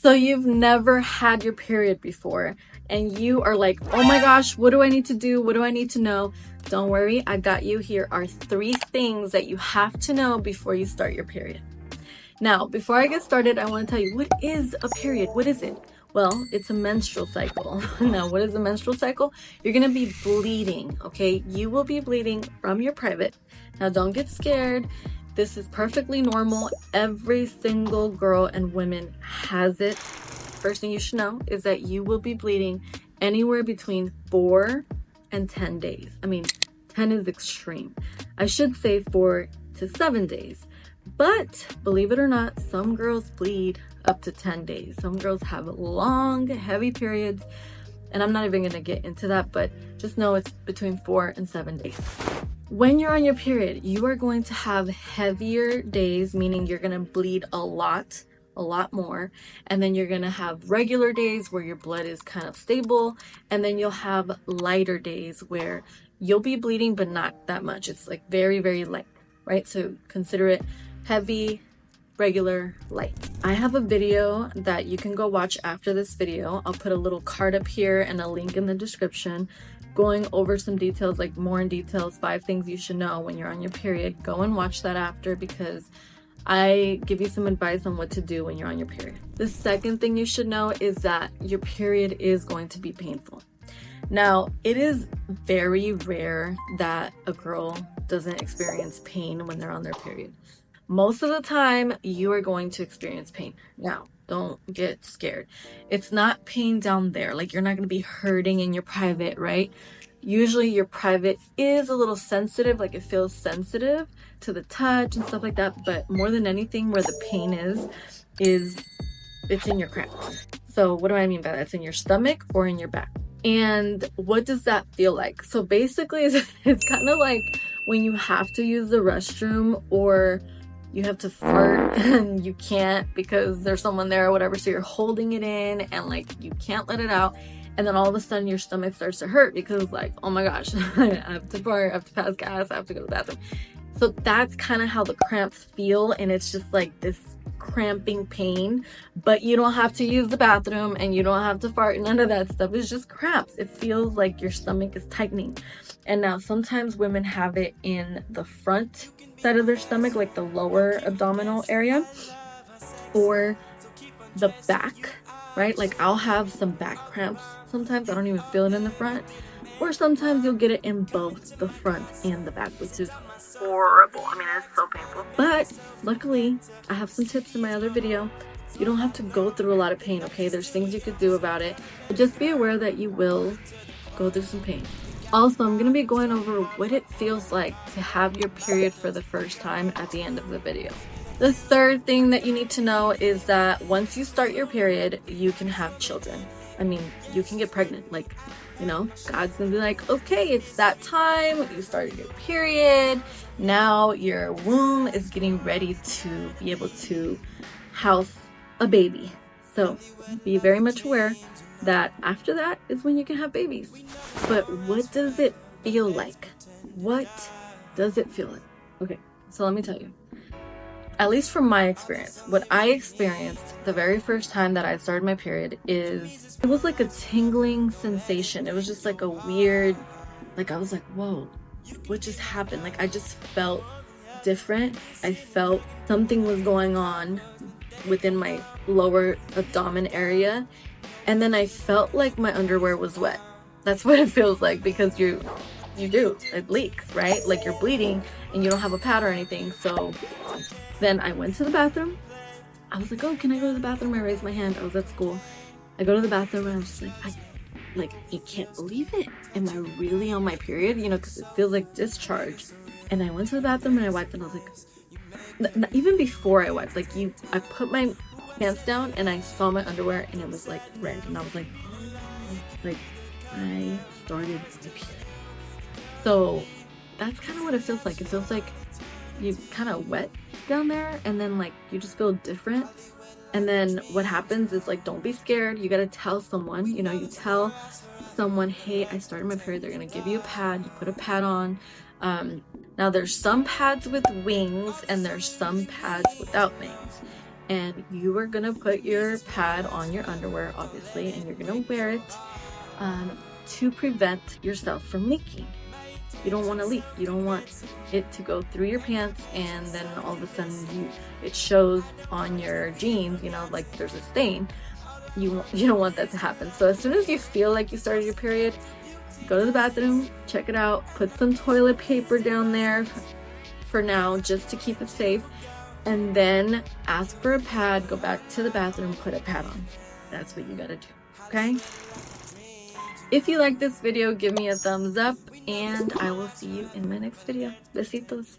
So you've never had your period before and you are like, oh my gosh, what do I need to do? What do I need to know? Don't worry, I got you. Here are 3 things that you have to know before you start your period. Now, before I get started, I want to tell you, what is a period? What is it? Well, it's a menstrual cycle. Now, what is a menstrual cycle? You're going to be bleeding, okay? You will be bleeding from your private. Now, don't get scared. This is perfectly normal. Every single girl and woman has it. First thing you should know is that you will be bleeding anywhere between 4 and 10 days. I mean, 10 is extreme. I should say 4 to 7 days. But believe it or not, some girls bleed up to 10 days. Some girls have long, heavy periods. And I'm not even going to get into that, but just know it's between 4 and 7 days. When you're on your period, you are going to have heavier days, meaning you're going to bleed a lot more. And then you're going to have regular days where your blood is kind of stable. And then you'll have lighter days where you'll be bleeding, but not that much. It's like very, very light, right? So consider it heavy, regular, light. I have a video that you can go watch after this video. I'll put a little card up here and a link in the description going over some details, like more in details, 5 things you should know when you're on your period. Go and watch that after, because I give you some advice on what to do when you're on your period. The second thing you should know is that your period is going to be painful. Now, it is very rare that a girl doesn't experience pain when they're on their period. Most of the time, you are going to experience pain. Now, don't get scared. It's not pain down there. Like, you're not going to be hurting in your private, right? Usually your private is a little sensitive, like it feels sensitive to the touch and stuff like that. But more than anything, where the pain is it's in your cramps. So what do I mean by that? It's in your stomach or in your back. And what does that feel like? So basically, it's kind of like when you have to use the restroom, or you have to fart and you can't because there's someone there or whatever. So you're holding it in and like you can't let it out. And then all of a sudden your stomach starts to hurt because like, oh my gosh, I have to fart, I have to pass gas, I have to go to the bathroom. So that's kind of how the cramps feel. And it's just like this cramping pain, but you don't have to use the bathroom and you don't have to fart. None of that stuff. It's just cramps. It feels like your stomach is tightening. And now sometimes women have it in the front side of their stomach, like the lower abdominal area, or the back, right? Like I'll have some back cramps sometimes. I don't even feel it in the front. Or sometimes you'll get it in both the front and the back, which is horrible. I mean, it's so painful. But luckily, I have some tips in my other video. You don't have to go through a lot of pain, okay? There's things you could do about it. But just be aware that you will go through some pain. Also, I'm going to be going over what it feels like to have your period for the first time at the end of the video. The third thing that you need to know is that once you start your period, you can have children. I mean, you can get pregnant. Like, you know, God's gonna be like, okay, it's that time. You started your period. Now your womb is getting ready to be able to house a baby. So be very much aware that after that is when you can have babies. But what does it feel like? What does it feel like? Okay, so let me tell you. At least from my experience, what I experienced the very first time that I started my period is, it was like a tingling sensation. It was just like a weird, like I was like, whoa, what just happened? Like I just felt different. I felt something was going on within my lower abdomen area. And then I felt like my underwear was wet. That's what it feels like, because you do, it leaks, right? Like you're bleeding and you don't have a pad or anything. So then I went to the bathroom. I was like, oh, can I go to the bathroom? I raised my hand. I was at school. I go to the bathroom and I'm just like, you can't believe it. Am I really on my period? You know, because it feels like discharge. And I went to the bathroom and I wiped and I was like, even before I wiped, like I put my pants down and I saw my underwear and it was like red. And I was like, I started the period. So that's kind of what it feels like. It feels like you kind of wet down there and then like you just feel different. And then what happens is like, don't be scared. You got to tell someone, you know, you tell someone, hey, I started my period. They're going to give you a pad. You put a pad on. Now there's some pads with wings and there's some pads without wings. and you are gonna put your pad on your underwear, obviously, and you're gonna wear it to prevent yourself from leaking. You don't want to leak. You don't want it to go through your pants and then all of a sudden it shows on your jeans, you know, like there's a stain. You don't want that to happen. So as soon as you feel like you started your period, go to the bathroom, check it out, put some toilet paper down there for now just to keep it safe, and then ask for a pad, go back to the bathroom, put a pad on. That's what you gotta do, okay? If you like this video, give me a thumbs up, and I will see you in my next video. Besitos.